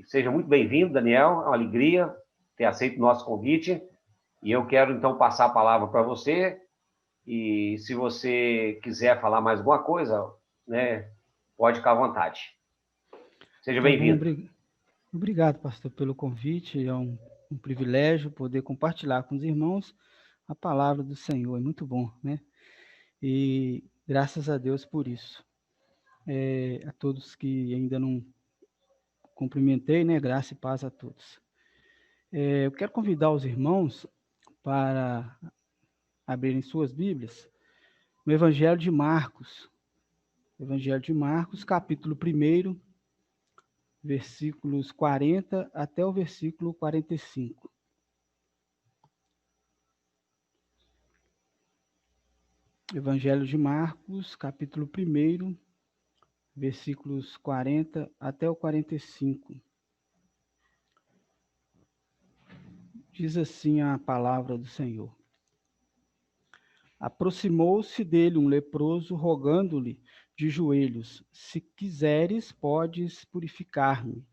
seja muito bem-vindo, Daniel. É uma alegria ter aceito o nosso convite. E eu quero, então, passar a palavra para você. E se você quiser falar mais alguma coisa, né, pode ficar à vontade. Seja Tá bom, bem-vindo. obrigado, pastor, pelo convite. É um privilégio poder compartilhar com os irmãos a palavra do Senhor. É muito bom, né? E graças a Deus por isso. A todos que ainda não cumprimentei, né? Graça e paz a todos. Eu quero convidar os irmãos para abrirem suas Bíblias no Evangelho de Marcos. Evangelho de Marcos, capítulo 1, versículos 40 até o versículo 45. Evangelho de Marcos, capítulo 1, versículos 40 até o 45. Diz assim a palavra do Senhor. Aproximou-se dele um leproso, rogando-lhe de joelhos: se quiseres, podes purificar-me.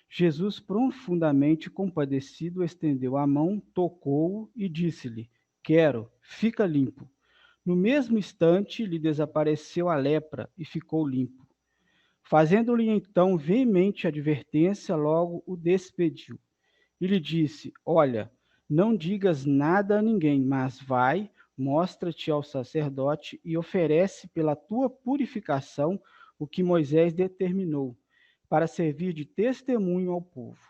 Jesus, profundamente compadecido, estendeu a mão, tocou-o e disse-lhe: quero, fica limpo. No mesmo instante lhe desapareceu a lepra e ficou limpo. Fazendo-lhe então veemente advertência, logo o despediu. E lhe disse: olha, não digas nada a ninguém, mas vai, mostra-te ao sacerdote e oferece pela tua purificação o que Moisés determinou, para servir de testemunho ao povo.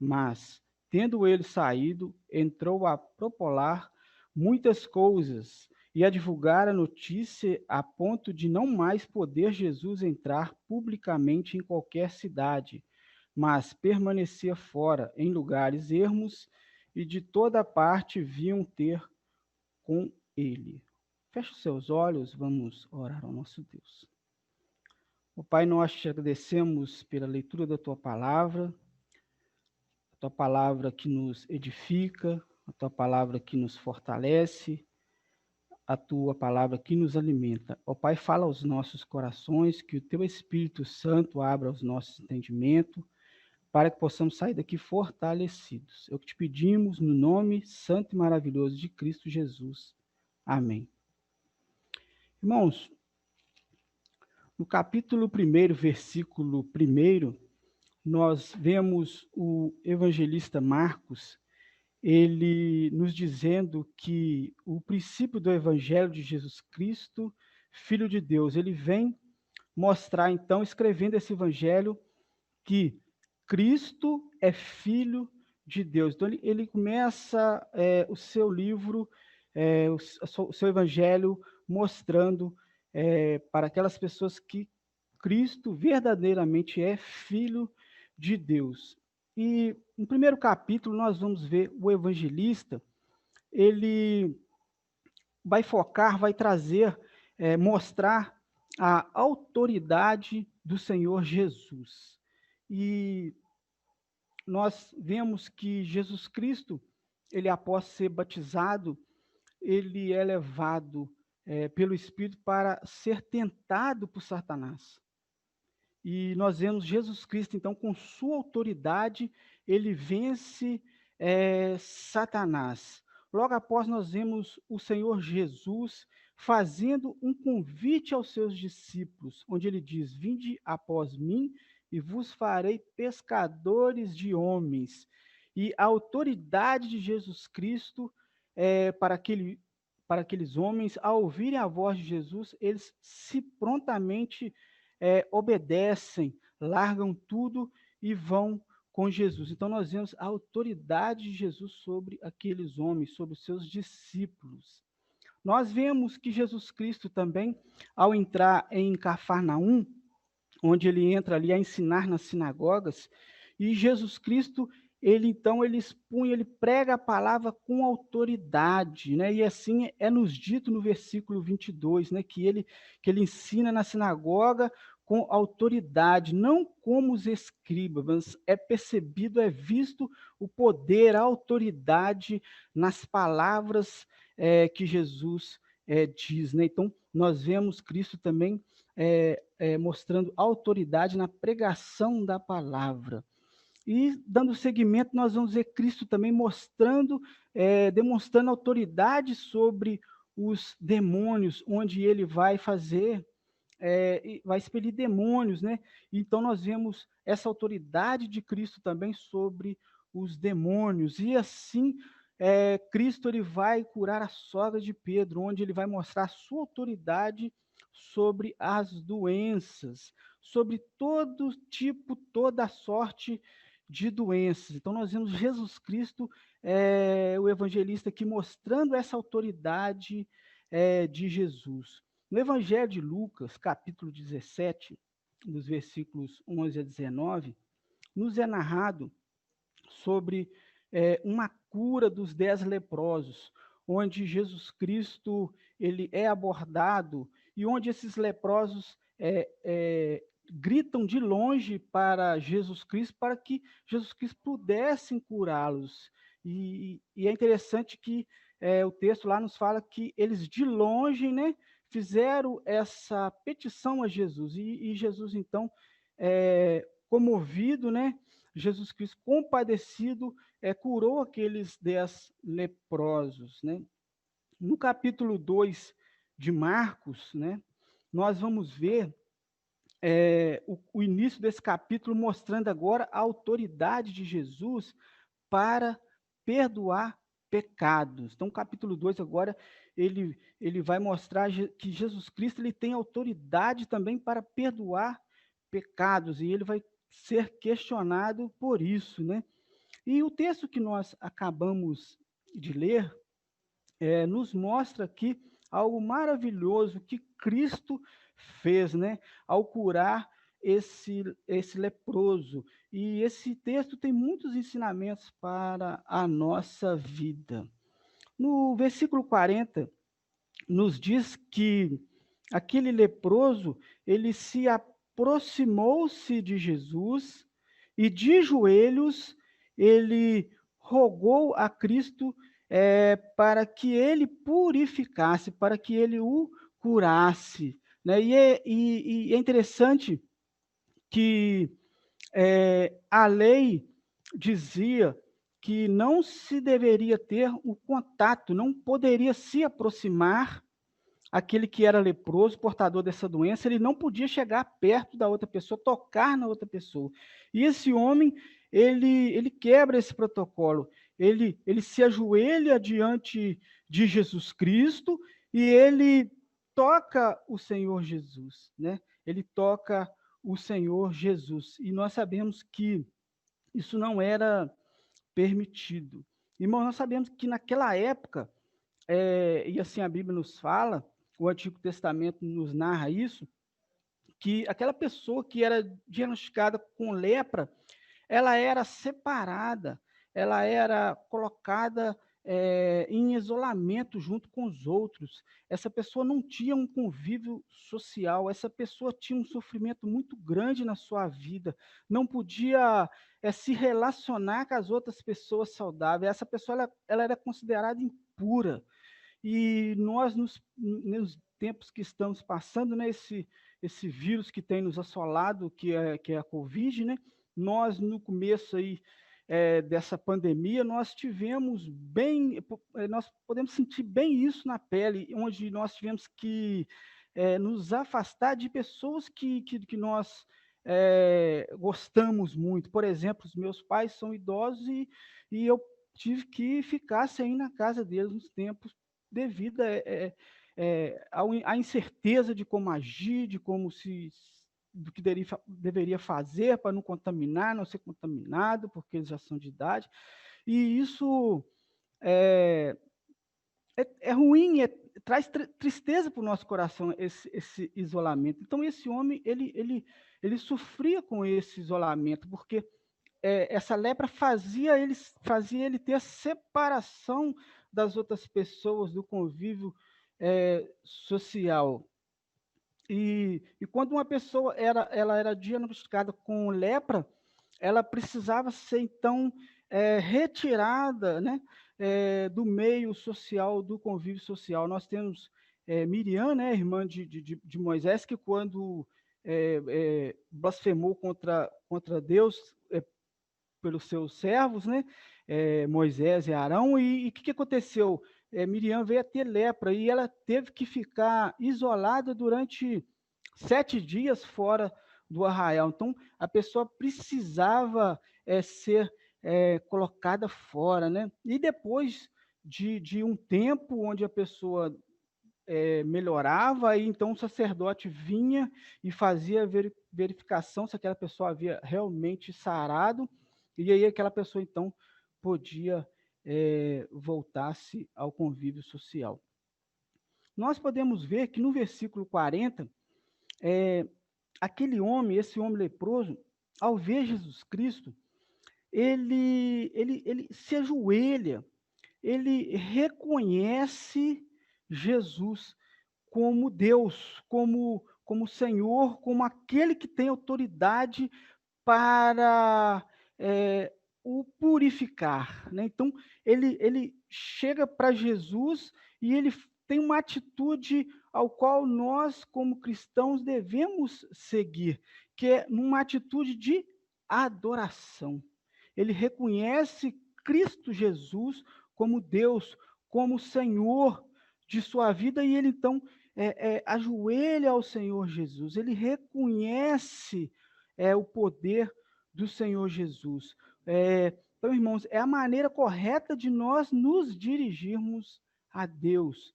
Mas, tendo ele saído, entrou a propolar muitas coisas e a divulgar a notícia a ponto de não mais poder Jesus entrar publicamente em qualquer cidade, mas permanecia fora, em lugares ermos, e de toda parte vinham ter com ele. Feche os seus olhos, vamos orar ao nosso Deus. Ó Pai, nós te agradecemos pela leitura da tua palavra que nos edifica, a tua palavra que nos fortalece, a tua palavra que nos alimenta. Ó Pai, fala aos nossos corações, que o teu Espírito Santo abra os nossos entendimentos, para que possamos sair daqui fortalecidos. É o que te pedimos no nome santo e maravilhoso de Cristo Jesus. Amém. Irmãos, no capítulo 1, versículo 1, nós vemos o evangelista Marcos, ele nos dizendo que o princípio do evangelho de Jesus Cristo, Filho de Deus, ele vem mostrar, então, escrevendo esse evangelho, que Cristo é Filho de Deus. Então, ele começa o seu livro, o seu evangelho, mostrando para aquelas pessoas que Cristo verdadeiramente é Filho de Deus. E no primeiro capítulo nós vamos ver o evangelista, ele vai focar, vai trazer, mostrar a autoridade do Senhor Jesus. E nós vemos que Jesus Cristo, ele após ser batizado, ele é levado pelo Espírito para ser tentado por Satanás. E nós vemos Jesus Cristo, então, com sua autoridade, ele vence Satanás. Logo após, nós vemos o Senhor Jesus fazendo um convite aos seus discípulos, onde ele diz: vinde após mim e vos farei pescadores de homens. E a autoridade de Jesus Cristo para aqueles homens, ao ouvirem a voz de Jesus, eles se prontamente obedecem, largam tudo e vão com Jesus. Então, nós vemos a autoridade de Jesus sobre aqueles homens, sobre os seus discípulos. Nós vemos que Jesus Cristo também, ao entrar em Cafarnaum, onde ele entra ali a ensinar nas sinagogas, e Jesus Cristo, ele expunha, ele prega a palavra com autoridade, né? E assim é nos dito no versículo 22, né? Que ele ensina na sinagoga com autoridade, não como os escribas, mas é percebido, é visto o poder, a autoridade nas palavras que Jesus diz, né? Então, nós vemos Cristo também mostrando autoridade na pregação da palavra. E, dando seguimento, nós vamos ver Cristo também demonstrando autoridade sobre os demônios, onde ele vai vai expelir demônios, né? Então, nós vemos essa autoridade de Cristo também sobre os demônios. E assim, Cristo ele vai curar a sogra de Pedro, onde ele vai mostrar a sua autoridade sobre as doenças, sobre todo tipo, toda sorte de doenças. Então, nós vemos Jesus Cristo, o evangelista aqui, mostrando essa autoridade de Jesus. No Evangelho de Lucas, capítulo 17, nos versículos 11 a 19, nos é narrado sobre uma cura dos 10 leprosos, onde Jesus Cristo ele é abordado e onde esses leprosos gritam de longe para Jesus Cristo, para que Jesus Cristo pudesse curá-los. E é interessante que o texto lá nos fala que eles de longe, né, fizeram essa petição a Jesus, e Jesus, então, comovido, né, Jesus Cristo, compadecido, curou aqueles 10 leprosos, né? No capítulo 2 de Marcos, né, nós vamos ver o início desse capítulo mostrando agora a autoridade de Jesus para perdoar pecados. Então, capítulo 2 agora, ele vai mostrar que Jesus Cristo ele tem autoridade também para perdoar pecados, e ele vai ser questionado por isso, né? E o texto que nós acabamos de ler nos mostra aqui algo maravilhoso que Cristo fez, né? Ao curar esse leproso. E esse texto tem muitos ensinamentos para a nossa vida. No versículo 40, nos diz que aquele leproso, ele se aproximou-se de Jesus e de joelhos ele rogou a Cristo para que ele purificasse, para que ele o curasse, né? E é interessante que a lei dizia que não se deveria ter o contato, não poderia se aproximar aquele que era leproso, portador dessa doença, ele não podia chegar perto da outra pessoa, tocar na outra pessoa. E esse homem, ele quebra esse protocolo, ele se ajoelha diante de Jesus Cristo e ele toca o Senhor Jesus, né? Ele toca o Senhor Jesus. E nós sabemos que isso não era permitido. Irmão, nós sabemos que naquela época, e assim a Bíblia nos fala, o Antigo Testamento nos narra isso, que aquela pessoa que era diagnosticada com lepra, ela era separada, ela era colocada em isolamento junto com os outros. Essa pessoa não tinha um convívio social, essa pessoa tinha um sofrimento muito grande na sua vida, não podia se relacionar com as outras pessoas saudáveis. Essa pessoa ela era considerada impura. E nós, nos tempos que estamos passando, né, esse vírus que tem nos assolado, que é a Covid, né, nós, no começo aí, dessa pandemia, nós tivemos nós podemos sentir bem isso na pele, onde nós tivemos que nos afastar de pessoas que nós gostamos muito. Por exemplo, os meus pais são idosos e eu tive que ficar sem ir na casa deles uns tempos devido à incerteza de como agir, do que deveria fazer para não contaminar, não ser contaminado, porque eles já são de idade. E isso é ruim, traz tristeza para o nosso coração, esse isolamento. Então, esse homem, ele sofria com esse isolamento, porque essa lepra fazia ele ter a separação das outras pessoas, do convívio social. E quando uma pessoa ela era diagnosticada com lepra, ela precisava ser, então, retirada, né, do meio social, do convívio social. Nós temos Miriam, né, irmã de Moisés, que quando blasfemou contra Deus, pelos seus servos, né? Moisés e Arão, e o que aconteceu? Miriam veio a ter lepra e ela teve que ficar isolada durante 7 dias fora do arraial. Então, a pessoa precisava ser colocada fora, né? E depois de um tempo onde a pessoa melhorava, e então o sacerdote vinha e fazia verificação se aquela pessoa havia realmente sarado, e aí aquela pessoa então podia voltar-se ao convívio social. Nós podemos ver que no versículo 40, aquele homem, esse homem leproso, ao ver Jesus Cristo, ele se ajoelha, ele reconhece Jesus como Deus, como Senhor, como aquele que tem autoridade para o purificar, né? Então, ele chega para Jesus e ele tem uma atitude ao qual nós, como cristãos, devemos seguir, que é uma atitude de adoração. Ele reconhece Cristo Jesus como Deus, como Senhor de sua vida, e ele então ajoelha ao Senhor Jesus. Ele reconhece o poder do Senhor Jesus. Então, irmãos, é a maneira correta de nós nos dirigirmos a Deus,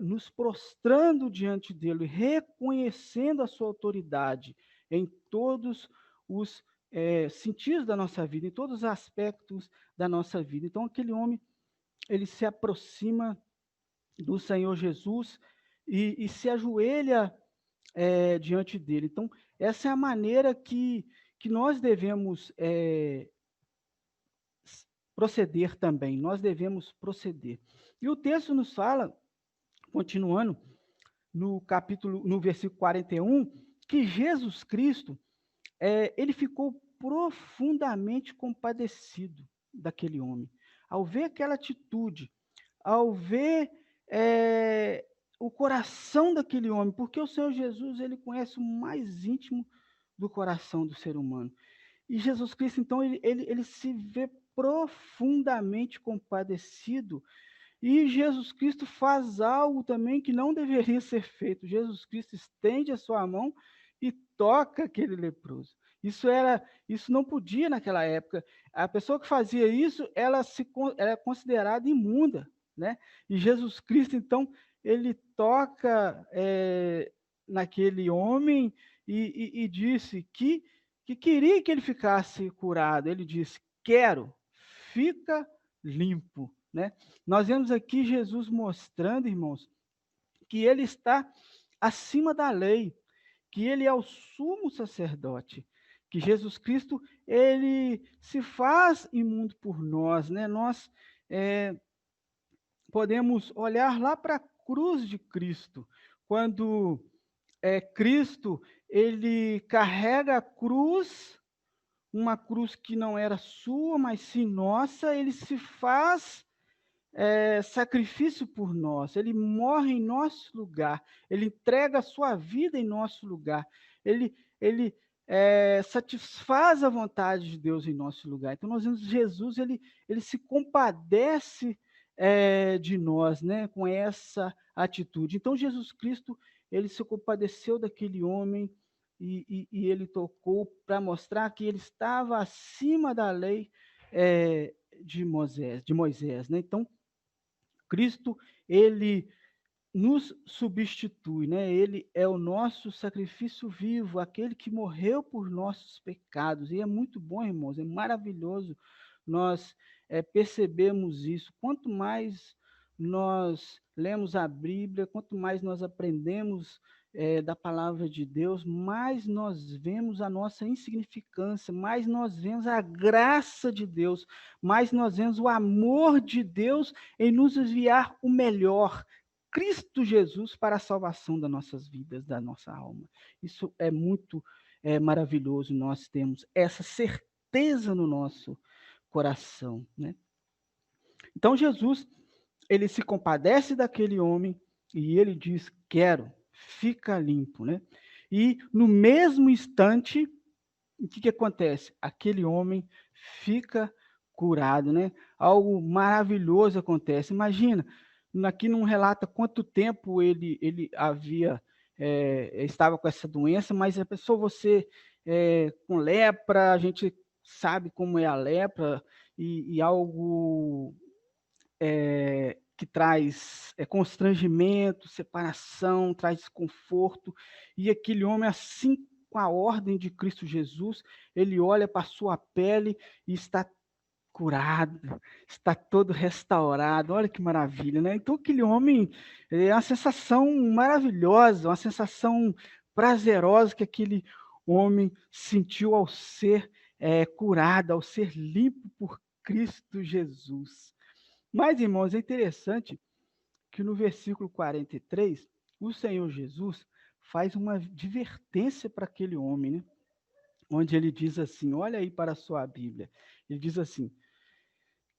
nos prostrando diante dele, reconhecendo a sua autoridade em todos os sentidos da nossa vida, em todos os aspectos da nossa vida. Então, aquele homem, ele se aproxima do Senhor Jesus e se ajoelha diante dele. Então, essa é a maneira que nós devemos proceder também. Nós devemos proceder. E o texto nos fala, continuando, no versículo 41, que Jesus Cristo, ele ficou profundamente compadecido daquele homem. Ao ver aquela atitude, ao ver o coração daquele homem, porque o Senhor Jesus, ele conhece o mais íntimo do coração do ser humano. E Jesus Cristo, então, ele se vê profundamente compadecido, e Jesus Cristo faz algo também que não deveria ser feito. Jesus Cristo estende a sua mão e toca aquele leproso. Isso não podia naquela época. A pessoa que fazia isso, ela é considerada imunda, né? E Jesus Cristo, então, ele toca naquele homem e disse que queria que ele ficasse curado. Ele disse: quero, fica limpo, né? Nós vemos aqui Jesus mostrando, irmãos, que ele está acima da lei, que ele é o sumo sacerdote, que Jesus Cristo, ele se faz imundo por nós, né? Nós podemos olhar lá para a cruz de Cristo, quando Cristo, ele carrega a cruz, uma cruz que não era sua, mas sim nossa, ele se faz sacrifício por nós, ele morre em nosso lugar, ele entrega a sua vida em nosso lugar, ele satisfaz a vontade de Deus em nosso lugar. Então, nós vemos Jesus, ele se compadece de nós, né, com essa atitude. Então, Jesus Cristo, ele se compadeceu daquele homem e ele tocou para mostrar que ele estava acima da lei de Moisés, né? Então, Cristo, ele nos substitui, né? Ele é o nosso sacrifício vivo, aquele que morreu por nossos pecados. E é muito bom, irmãos, é maravilhoso nós percebemos isso. Quanto mais nós lemos a Bíblia, quanto mais nós aprendemos da palavra de Deus, mais nós vemos a nossa insignificância, mais nós vemos a graça de Deus, mais nós vemos o amor de Deus em nos enviar o melhor, Cristo Jesus, para a salvação das nossas vidas, da nossa alma. Isso é muito maravilhoso, nós temos essa certeza no nosso coração, né? Então, Jesus, ele se compadece daquele homem e ele diz: quero, fica limpo, né? E no mesmo instante, o que acontece? Aquele homem fica curado, né? Algo maravilhoso acontece. Imagina, aqui não relata quanto tempo ele havia, estava com essa doença, mas a pessoa, você com lepra, a gente sabe como é a lepra, e algo que traz constrangimento, separação, traz desconforto, e aquele homem, assim, com a ordem de Cristo Jesus, ele olha para a sua pele e está curado, está todo restaurado. Olha que maravilha, né? Então aquele homem, é uma sensação maravilhosa, uma sensação prazerosa que aquele homem sentiu ao ser curado, ao ser limpo por Cristo Jesus. Mas, irmãos, é interessante que no versículo 43, o Senhor Jesus faz uma advertência para aquele homem, né? Onde ele diz assim, olha aí para a sua Bíblia, ele diz assim: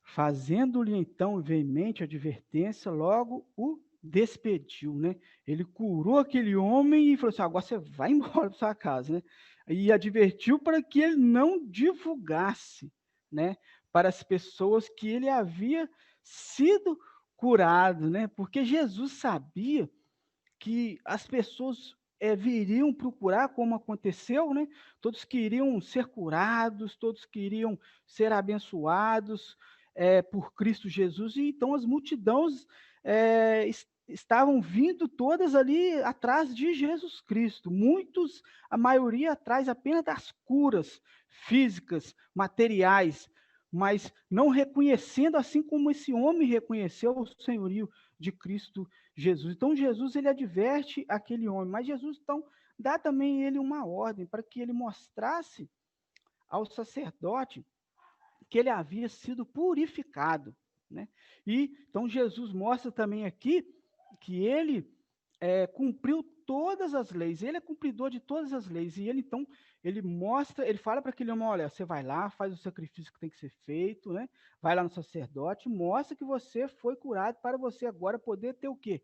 fazendo-lhe então veemente advertência, logo o despediu, né? Ele curou aquele homem e falou assim: agora você vai embora para sua casa, né? E advertiu para que ele não divulgasse, né, para as pessoas que ele havia sido curado, né? Porque Jesus sabia que as pessoas viriam procurar, como aconteceu, né? Todos queriam ser curados, todos queriam ser abençoados por Cristo Jesus, e então as multidões estavam vindo todas ali atrás de Jesus Cristo. Muitos, a maioria atrás apenas das curas físicas, materiais, mas não reconhecendo, assim como esse homem reconheceu o senhorio de Cristo Jesus. Então Jesus, ele adverte aquele homem, mas Jesus então dá também ele uma ordem para que ele mostrasse ao sacerdote que ele havia sido purificado, né? E então Jesus mostra também aqui que ele cumpriu todas as leis, ele é cumpridor de todas as leis, e ele então, ele mostra, ele fala para aquele homem: olha, você vai lá, faz o sacrifício que tem que ser feito, né? Vai lá no sacerdote, mostra que você foi curado, para você agora poder ter o quê?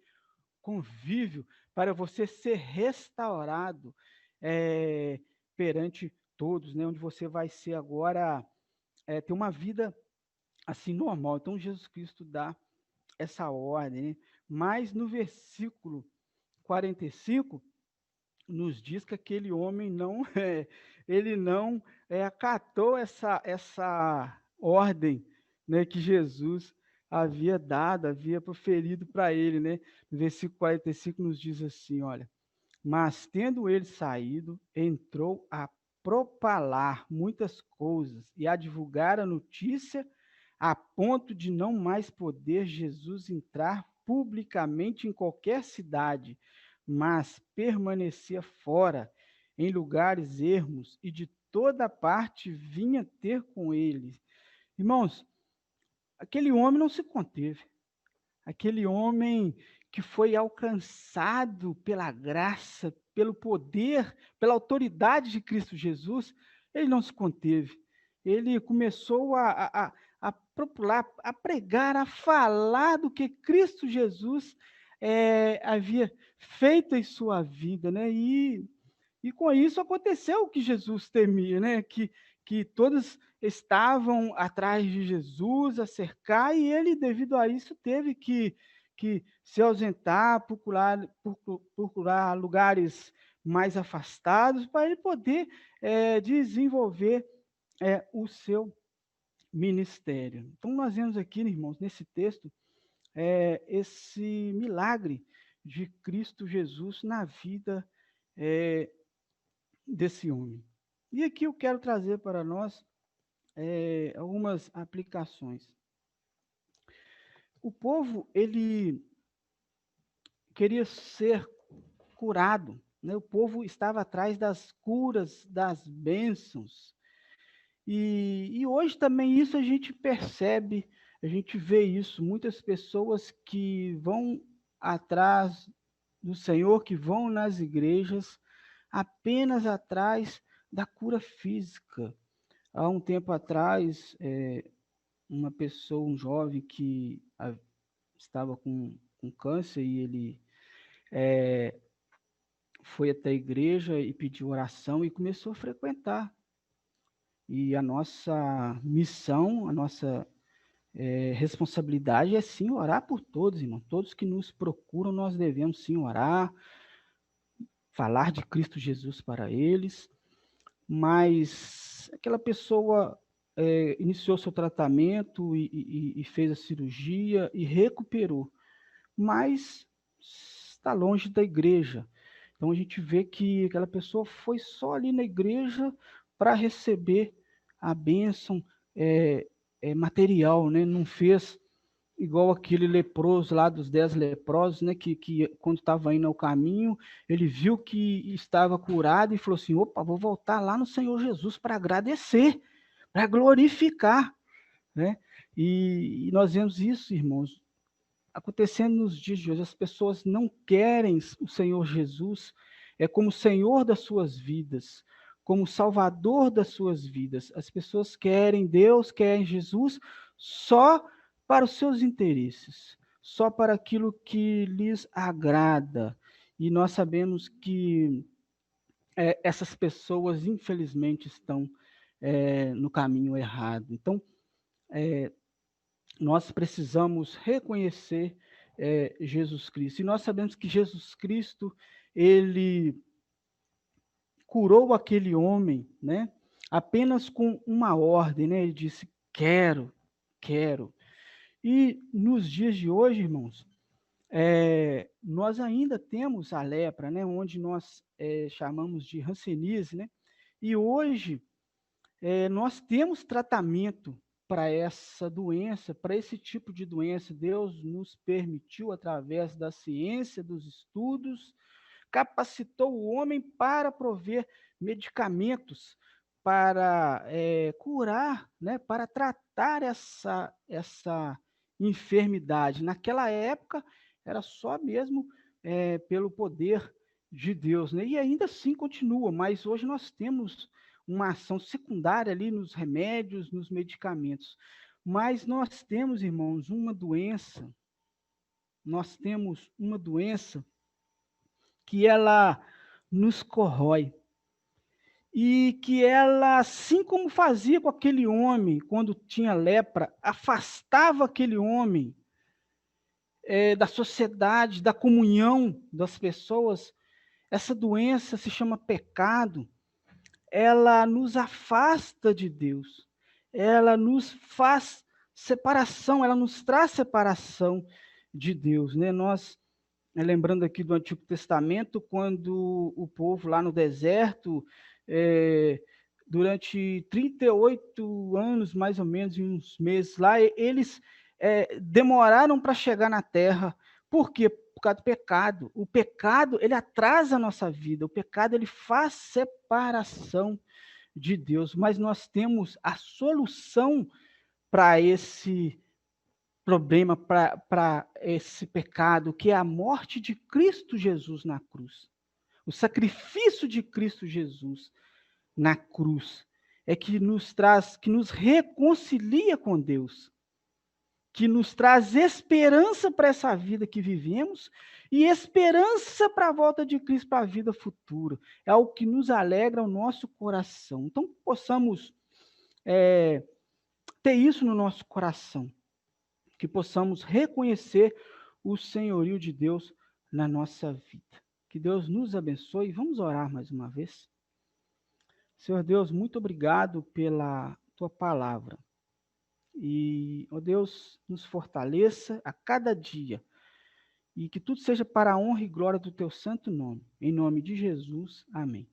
Convívio, para você ser restaurado perante todos, né? Onde você vai ser agora, ter uma vida assim normal. Então Jesus Cristo dá essa ordem, né? Mas no versículo 45 nos diz que aquele homem não ele não acatou essa ordem, né, que Jesus havia dado, havia proferido para ele, né? No versículo 45 nos diz assim, olha: mas tendo ele saído, entrou a propalar muitas coisas e a divulgar a notícia, a ponto de não mais poder Jesus entrar publicamente em qualquer cidade, mas permanecia fora, em lugares ermos, e de toda parte vinha ter com ele. Irmãos, aquele homem não se conteve. Aquele homem que foi alcançado pela graça, pelo poder, pela autoridade de Cristo Jesus, ele não se conteve. Ele começou a propular, a pregar, a falar do que Cristo Jesus havia feito em sua vida, né? E com isso aconteceu o que Jesus temia, né? Que todos estavam atrás de Jesus, a cercar, e ele, devido a isso, teve que se ausentar, procurar lugares mais afastados, para ele poder desenvolver o seu ministério. Então, nós vemos aqui, irmãos, nesse texto, esse milagre de Cristo Jesus na vida desse homem. E aqui eu quero trazer para nós algumas aplicações. O povo, ele queria ser curado, né? O povo estava atrás das curas, das bênçãos. E hoje também isso a gente percebe, a gente vê isso, muitas pessoas que vão atrás do Senhor, que vão nas igrejas, apenas atrás da cura física. Há um tempo atrás, uma pessoa, um jovem que estava com câncer, e ele foi até a igreja e pediu oração e começou a frequentar. E a nossa missão, a nossa responsabilidade é sim orar por todos, irmão. Todos que nos procuram, nós devemos sim orar, falar de Cristo Jesus para eles. Mas aquela pessoa iniciou seu tratamento e fez a cirurgia e recuperou, mas está longe da igreja. Então a gente vê que aquela pessoa foi só ali na igreja para receber a bênção material, né? Não fez igual aquele leproso lá dos 10 leprosos, né? Que quando estava indo ao caminho, ele viu que estava curado e falou assim: opa, vou voltar lá no Senhor Jesus para agradecer, para glorificar, né? E nós vemos isso, irmãos, acontecendo nos dias de hoje. As pessoas não querem o Senhor Jesus como Senhor das suas vidas, como Salvador das suas vidas. As pessoas querem Deus, querem Jesus só para os seus interesses, só para aquilo que lhes agrada. E nós sabemos que essas pessoas, infelizmente, estão no caminho errado. Então, nós precisamos reconhecer Jesus Cristo. E nós sabemos que Jesus Cristo, ele curou aquele homem, né? Apenas com uma ordem, né? Ele disse: quero. E nos dias de hoje, irmãos, nós ainda temos a lepra, né? Onde nós chamamos de hanseníase, né? E hoje nós temos tratamento para essa doença, para esse tipo de doença. Deus nos permitiu, através da ciência, dos estudos, capacitou o homem para prover medicamentos para curar, né, para tratar essa enfermidade. Naquela época, era só mesmo pelo poder de Deus, né? E ainda assim continua, mas hoje nós temos uma ação secundária ali nos remédios, nos medicamentos. Mas nós temos, irmãos, uma doença que ela nos corrói. E que ela, assim como fazia com aquele homem quando tinha lepra, afastava aquele homem da sociedade, da comunhão das pessoas. Essa doença se chama pecado. Ela nos afasta de Deus. Ela nos faz separação, ela nos traz separação de Deus, né? Nós, lembrando aqui do Antigo Testamento, quando o povo lá no deserto, durante 38 anos, mais ou menos, e uns meses lá, eles demoraram para chegar na terra. Por quê? Por causa do pecado. O pecado, ele atrasa a nossa vida. O pecado, ele faz separação de Deus. Mas nós temos a solução para esse problema, para esse pecado, que é a morte de Cristo Jesus na cruz. O sacrifício de Cristo Jesus na cruz é que nos traz, que nos reconcilia com Deus, que nos traz esperança para essa vida que vivemos e esperança para a volta de Cristo, para a vida futura. É o que nos alegra o nosso coração. Então, possamos ter isso no nosso coração, que possamos reconhecer o senhorio de Deus na nossa vida. Que Deus nos abençoe. Vamos orar mais uma vez. Senhor Deus, muito obrigado pela tua palavra. E, ó Deus, nos fortaleça a cada dia. E que tudo seja para a honra e glória do teu santo nome. Em nome de Jesus. Amém.